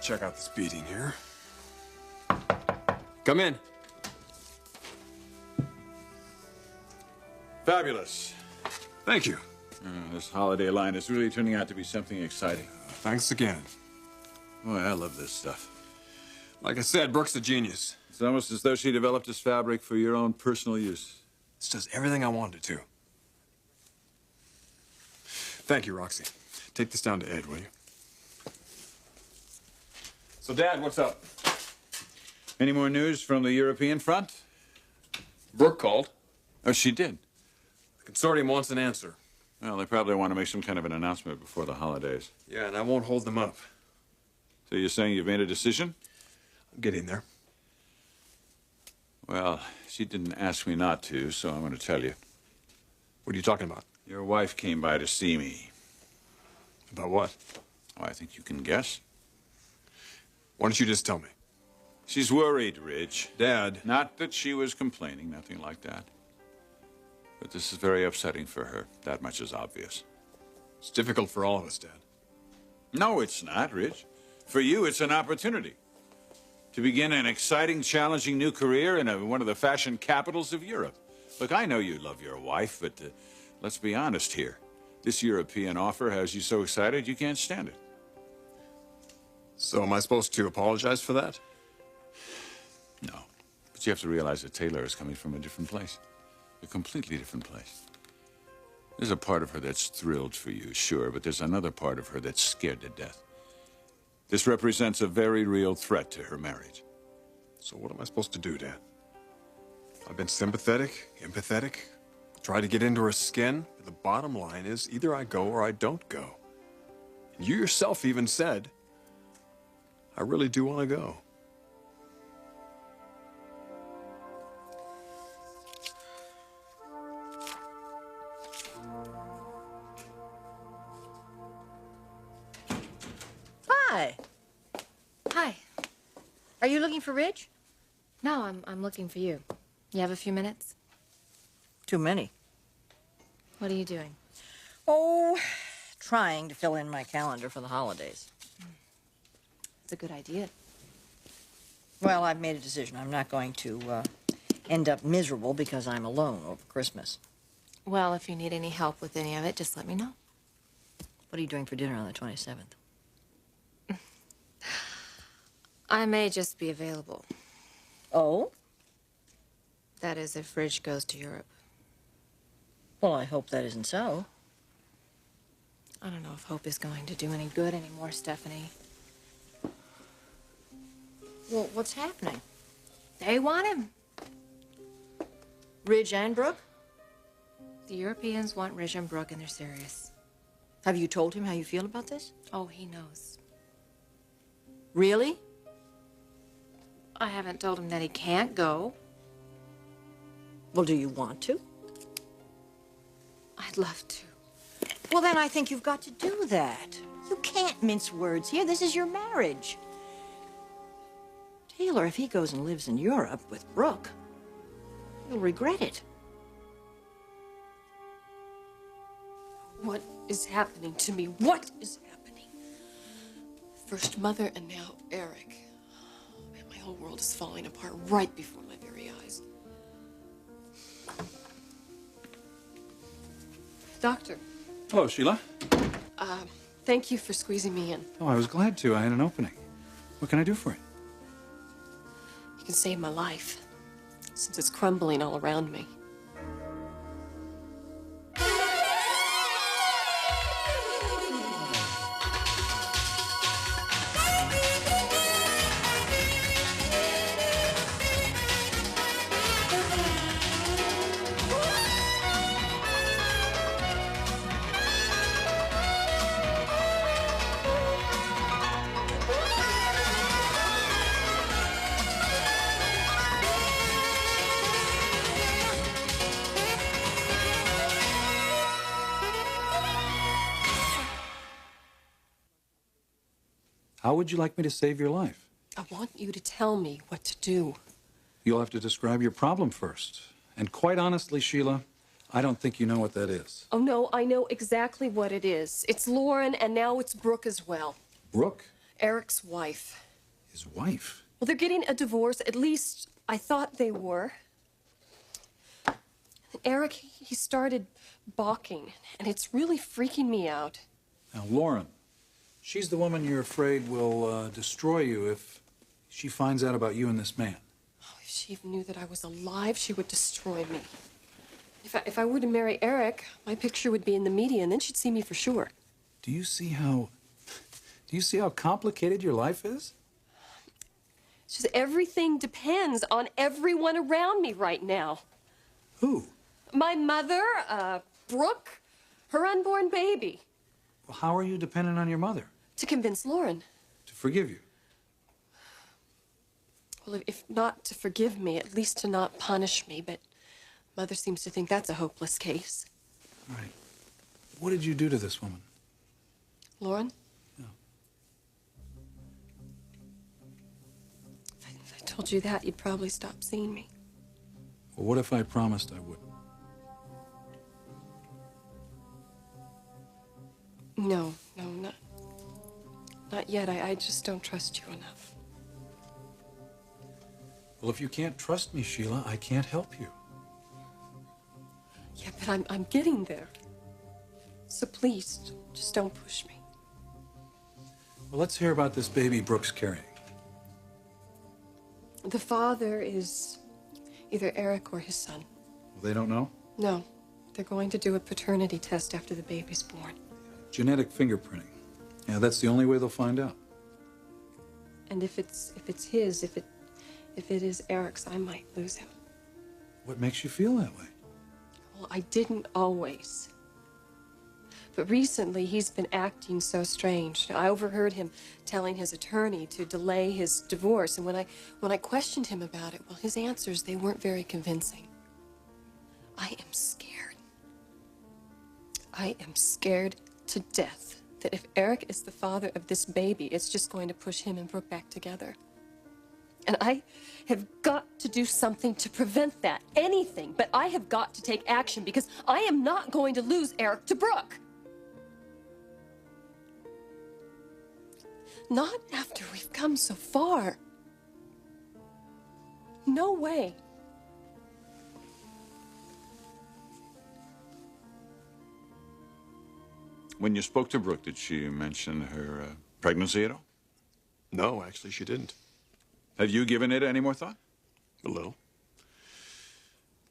check out this beating here. Come in. Fabulous. Thank you. This holiday line is really turning out to be something exciting. Thanks again. Boy, I love this stuff. Like I said, Brooke's a genius. It's almost as though she developed this fabric for your own personal use. This does everything I wanted it to. Thank you, Roxy. Take this down to Ed, will you? So, Dad, what's up? Any more news from the European front? Brooke called. Oh, she did? The consortium wants an answer. Well, they probably want to make some kind of an announcement before the holidays. Yeah, and I won't hold them up. So you're saying you've made a decision? I'm getting there. Well, she didn't ask me not to, so I'm going to tell you. What are you talking about? Your wife came by to see me. About what? Oh, I think you can guess. Why don't you just tell me? She's worried, Ridge. Dad. Not that she was complaining, nothing like that. But this is very upsetting for her. That much is obvious. It's difficult for all of us, Dad. No, it's not, Ridge. For you, it's an opportunity to begin an exciting, challenging new career in one of the fashion capitals of Europe. Look, I know you love your wife, but let's be honest here. This European offer has you so excited you can't stand it. So am I supposed to apologize for that? No. But you have to realize that Taylor is coming from a different place. A completely different place. There's a part of her that's thrilled for you, sure, but there's another part of her that's scared to death. This represents a very real threat to her marriage. So what am I supposed to do, Dad? I've been sympathetic, empathetic, tried to get into her skin, but the bottom line is either I go or I don't go. And you yourself even said, I really do want to go. Hi. Hi. Are you looking for Ridge? No, I'm looking for you. You have a few minutes? Too many. What are you doing? Oh, trying to fill in my calendar for the holidays. It's a good idea. Well, I've made a decision. I'm not going to end up miserable because I'm alone over Christmas. Well, if you need any help with any of it, just let me know. What are you doing for dinner on the 27th? I may just be available. Oh? That is, if Ridge goes to Europe. Well, I hope that isn't so. I don't know if hope is going to do any good anymore, Stephanie. Well, what's happening? They want him. Ridge and Brooke? The Europeans want Ridge and Brooke, and they're serious. Have you told him how you feel about this? Oh, he knows. Really? I haven't told him that he can't go. Well, do you want to? I'd love to. Well, then I think you've got to do that. You can't mince words here. This is your marriage. Taylor, if he goes and lives in Europe with Brooke, he'll regret it. What is happening to me? What is happening? First Mother and now Eric. Man, my whole world is falling apart right before my very eyes. Doctor. Hello, Sheila. Thank you for squeezing me in. Oh, I was glad to. I had an opening. What can I do for you? You can save my life, since it's crumbling all around me. How would you like me to save your life? I want you to tell me what to do. You'll have to describe your problem first. And quite honestly, Sheila, I don't think you know what that is. Oh, no, I know exactly what it is. It's Lauren, and now it's Brooke as well. Brooke? Eric's wife. His wife? Well, they're getting a divorce. At least I thought they were. Eric, he started balking, and it's really freaking me out. Now, Lauren, she's the woman you're afraid will destroy you if she finds out about you and this man. Oh, if she even knew that I was alive, she would destroy me. If I were to marry Eric, my picture would be in the media, and then she'd see me for sure. Do you see how complicated your life is? It's just everything depends on everyone around me right now. Who? My mother, Brooke, her unborn baby. Well, how are you dependent on your mother? To convince Lauren. To forgive you? Well, if not to forgive me, at least to not punish me, but Mother seems to think that's a hopeless case. All right. What did you do to this woman? Lauren? No. If I told you that, you'd probably stop seeing me. Well, what if I promised I wouldn't? No, not yet. I just don't trust you enough. Well, if you can't trust me, Sheila, I can't help you. Yeah, but I'm getting there. So please, just don't push me. Well, let's hear about this baby Brooke's carrying. The father is either Eric or his son. Well, they don't know? No, they're going to do a paternity test after the baby's born. Genetic fingerprinting. Yeah, that's the only way they'll find out. And if it is Eric's, I might lose him. What makes you feel that way? Well, I didn't always. But recently, he's been acting so strange. I overheard him telling his attorney to delay his divorce, and when I questioned him about it, well, his answers, they weren't very convincing. I am scared. I am scared to death that if Eric is the father of this baby, it's just going to push him and Brooke back together. And I have got to do something to prevent that. Anything, but I have got to take action because I am not going to lose Eric to Brooke. Not after we've come so far. No way. When you spoke to Brooke, did she mention her pregnancy at all? No, actually, she didn't. Have you given it any more thought? A little.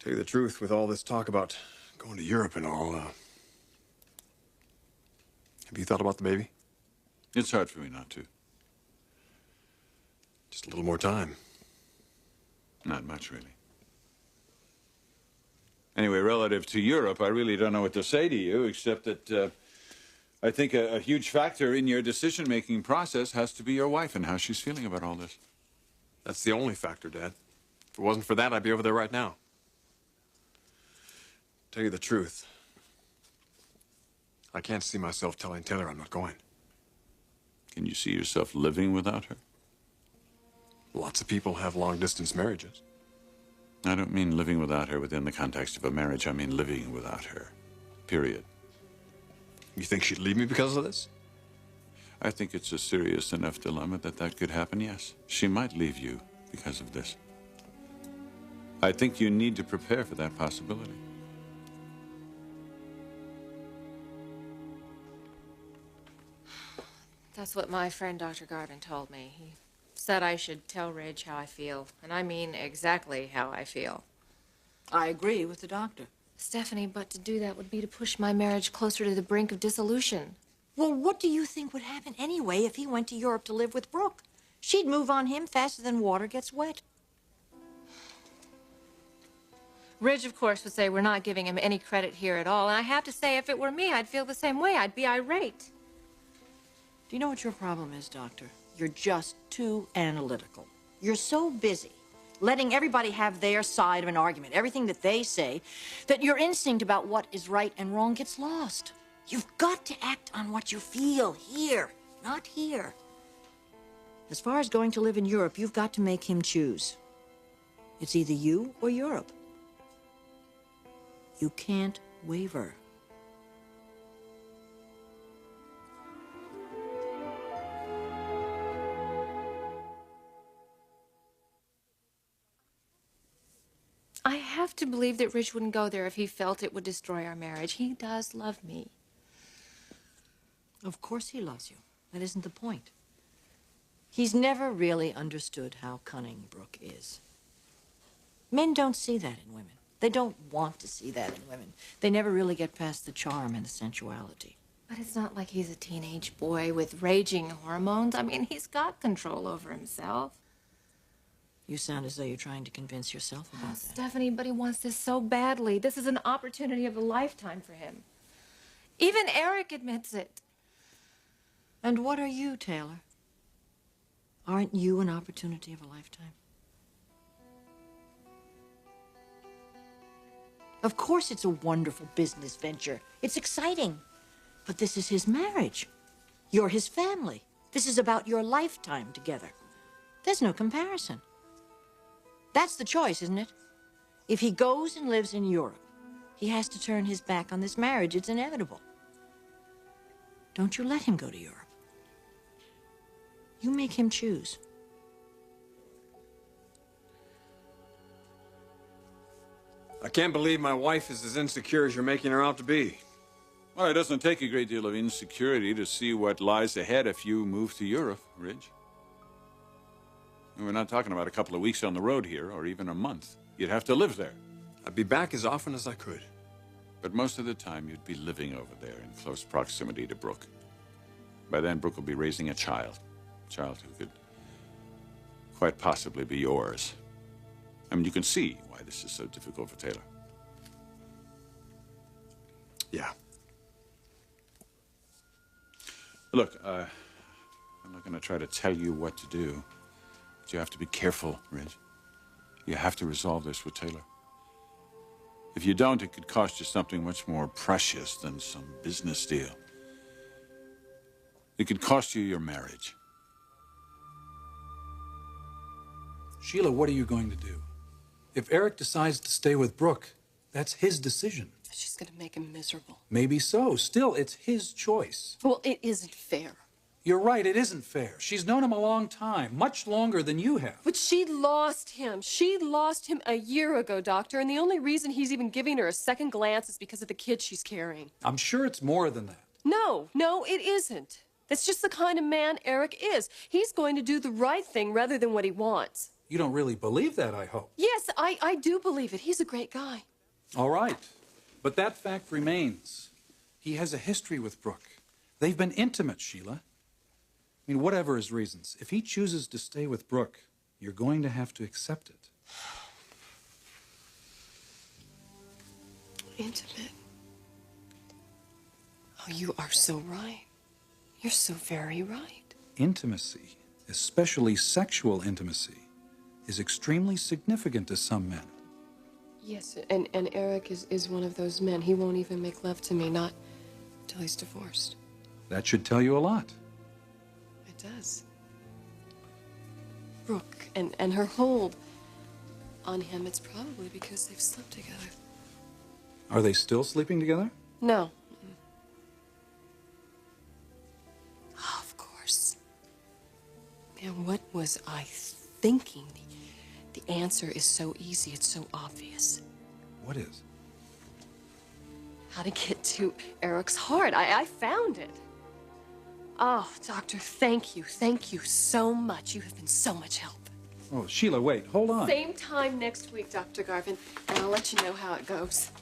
Tell you the truth, with all this talk about going to Europe and all, have you thought about the baby? It's hard for me not to. Just a little more time. Not much, really. Anyway, relative to Europe, I really don't know what to say to you, except that I think a huge factor in your decision-making process has to be your wife and how she's feeling about all this. That's the only factor, Dad. If it wasn't for that, I'd be over there right now. Tell you the truth, I can't see myself telling Taylor I'm not going. Can you see yourself living without her? Lots of people have long-distance marriages. I don't mean living without her within the context of a marriage. I mean living without her. Period. You think she'd leave me because of this? I think it's a serious enough dilemma that could happen, yes. She might leave you because of this. I think you need to prepare for that possibility. That's what my friend Dr. Garvin told me. He said I should tell Ridge how I feel, and I mean exactly how I feel. I agree with the doctor. Stephanie, but to do that would be to push my marriage closer to the brink of dissolution. Well, what do you think would happen anyway if he went to Europe to live with Brooke? She'd move on him faster than water gets wet. Ridge, of course, would say we're not giving him any credit here at all, and I have to say, if it were me, I'd feel the same way. I'd be irate. Do you know what your problem is, Doctor? You're just too analytical. You're so busy letting everybody have their side of an argument, everything that they say, that your instinct about what is right and wrong gets lost. You've got to act on what you feel here, not here. As far as going to live in Europe, you've got to make him choose. It's either you or Europe. You can't waver. I have to believe that Rich wouldn't go there if he felt it would destroy our marriage. He does love me. Of course he loves you. That isn't the point. He's never really understood how cunning Brooke is. Men don't see that in women. They don't want to see that in women. They never really get past the charm and the sensuality. But it's not like he's a teenage boy with raging hormones. I mean, he's got control over himself. You sound as though you're trying to convince yourself about that. Stephanie, but he wants this so badly. This is an opportunity of a lifetime for him. Even Eric admits it. And what are you, Taylor? Aren't you an opportunity of a lifetime? Of course it's a wonderful business venture. It's exciting. But this is his marriage. You're his family. This is about your lifetime together. There's no comparison. That's the choice, isn't it? If he goes and lives in Europe, he has to turn his back on this marriage. It's inevitable. Don't you let him go to Europe. You make him choose. I can't believe my wife is as insecure as you're making her out to be. Well, it doesn't take a great deal of insecurity to see what lies ahead if you move to Europe, Ridge. We're not talking about a couple of weeks on the road here, or even a month. You'd have to live there. I'd be back as often as I could. But most of the time, you'd be living over there in close proximity to Brooke. By then, Brooke will be raising a child who could quite possibly be yours. I mean, you can see why this is so difficult for Taylor. Yeah. Look, I'm not going to try to tell you what to do, but you have to be careful, Ridge. You have to resolve this with Taylor. If you don't, it could cost you something much more precious than some business deal. It could cost you your marriage. Sheila, what are you going to do? If Eric decides to stay with Brooke, that's his decision. She's gonna make him miserable. Maybe so. Still, it's his choice. Well, it isn't fair. You're right, it isn't fair. She's known him a long time, much longer than you have. But she lost him. She lost him a year ago, Doctor, and the only reason he's even giving her a second glance is because of the kid she's carrying. I'm sure it's more than that. No, it isn't. That's just the kind of man Eric is. He's going to do the right thing rather than what he wants. You don't really believe that, I hope. Yes, I do believe it. He's a great guy. All right. But that fact remains. He has a history with Brooke. They've been intimate, Sheila. I mean, whatever his reasons, if he chooses to stay with Brooke, you're going to have to accept it. Intimate. Oh, you are so right. You're so very right. Intimacy, especially sexual intimacy, is extremely significant to some men. Yes, and Eric is one of those men. He won't even make love to me, not till he's divorced. That should tell you a lot. It does. Brooke and her hold on him, it's probably because they've slept together. Are they still sleeping together? No. Oh, of course. Man, what was I thinking? The answer is so easy, it's so obvious. What is? How to get to Eric's heart. I found it. Oh, Doctor, thank you so much. You have been so much help. Oh, Sheila, wait, hold on. Same time next week, Dr. Garvin, and I'll let you know how it goes.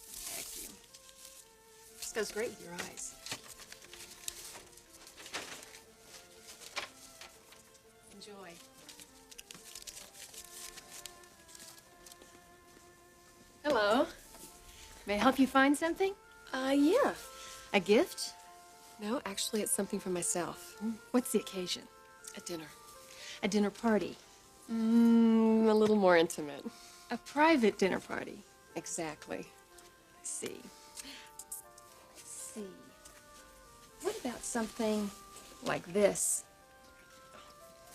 Thank you. This goes great with your eyes. Enjoy. Hello. May I help you find something? Yeah. A gift? No, actually, it's something for myself. What's the occasion? A dinner. A dinner party. A little more intimate. A private dinner party. Exactly. I see. Let's see. What about something like this?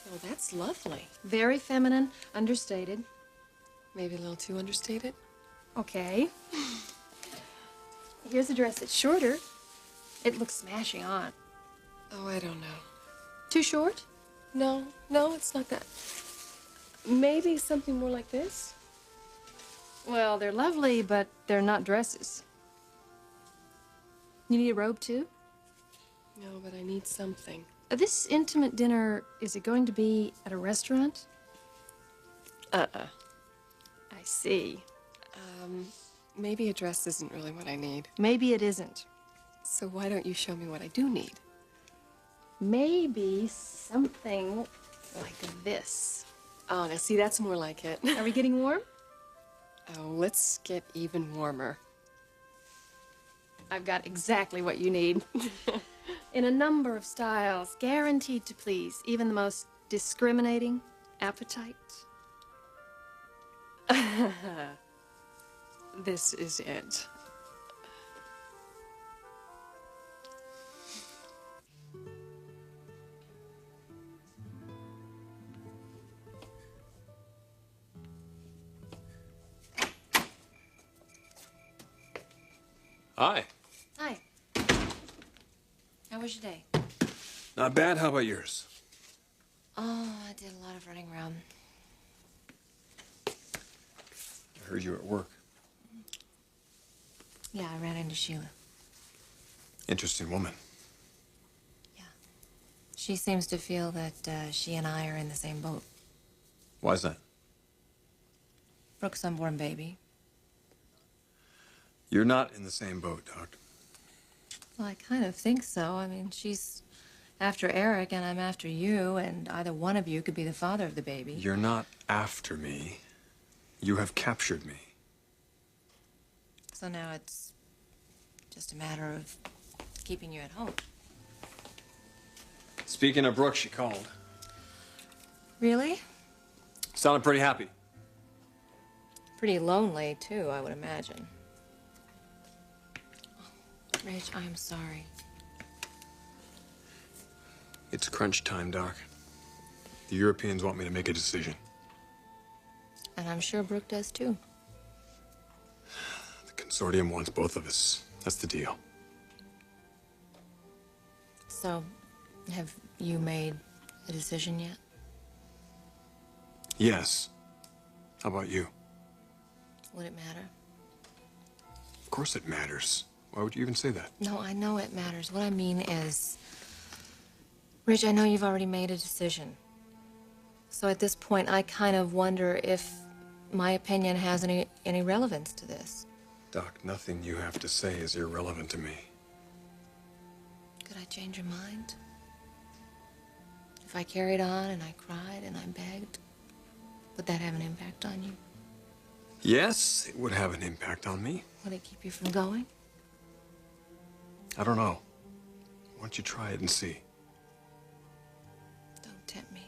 Oh, that's lovely. Very feminine, understated. Maybe a little too understated? Okay. Here's a dress that's shorter. It looks smashing on. Oh, I don't know. Too short? No, it's not that. Maybe something more like this? Well, they're lovely, but they're not dresses. You need a robe, too? No, but I need something. This intimate dinner, is it going to be at a restaurant? Uh-uh. I see. Maybe a dress isn't really what I need. Maybe it isn't. So why don't you show me what I do need? Maybe something like this. Oh, now see, that's more like it. Are we getting warm? Oh, let's get even warmer. I've got exactly what you need. In a number of styles, guaranteed to please even the most discriminating appetite. This is it. Hi. Hi. How was your day? Not bad. How about yours? Oh, I did a lot of running around. I heard you were at work. Yeah, I ran into Sheila. Interesting woman. Yeah. She seems to feel that she and I are in the same boat. Why's that? Brooke's unborn baby. You're not in the same boat, Doc. Well, I kind of think so. I mean, she's after Eric and I'm after you, and either one of you could be the father of the baby. You're not after me. You have captured me. So now it's just a matter of keeping you at home. Speaking of Brooke, she called. Really? Sounded pretty happy. Pretty lonely, too, I would imagine. Rich, I'm sorry. It's crunch time, Doc. The Europeans want me to make a decision. And I'm sure Brooke does, too. The consortium wants both of us. That's the deal. So, have you made a decision yet? Yes. How about you? Would it matter? Of course it matters. Why would you even say that? No, I know it matters. What I mean is, Rich, I know you've already made a decision. So at this point, I kind of wonder if my opinion has any relevance to this. Doc, nothing you have to say is irrelevant to me. Could I change your mind? If I carried on and I cried and I begged, would that have an impact on you? Yes, it would have an impact on me. Would it keep you from going? I don't know. Why don't you try it and see? Don't tempt me.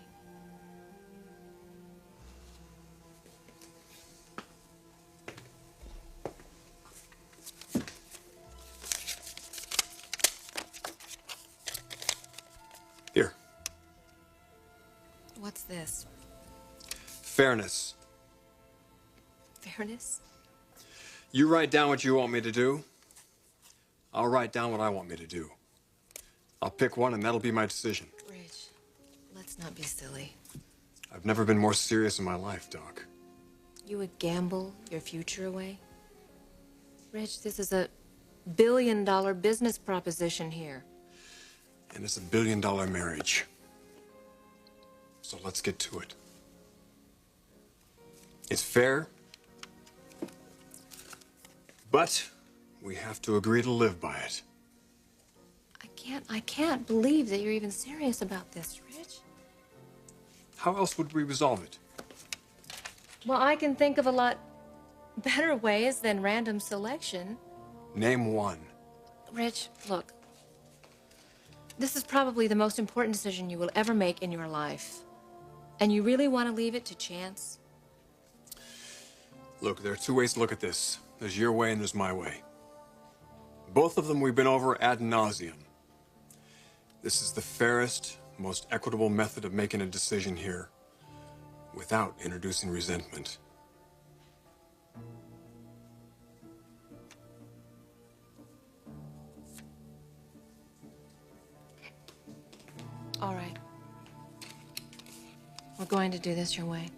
Here. What's this? Fairness. Fairness? You write down what you want me to do. I'll write down what I want me to do. I'll pick one and that'll be my decision. Rich, let's not be silly. I've never been more serious in my life, Doc. You would gamble your future away? Rich, this is a billion-dollar business proposition here. And it's a billion-dollar marriage. So let's get to it. It's fair, but we have to agree to live by it. I can't believe that you're even serious about this, Rich. How else would we resolve it? Well, I can think of a lot better ways than random selection. Name one. Rich, look. This is probably the most important decision you will ever make in your life. And you really want to leave it to chance? Look, there are two ways to look at this. There's your way and there's my way. Both of them we've been over ad nauseum. This is the fairest, most equitable method of making a decision here without introducing resentment. We're going to do this your way.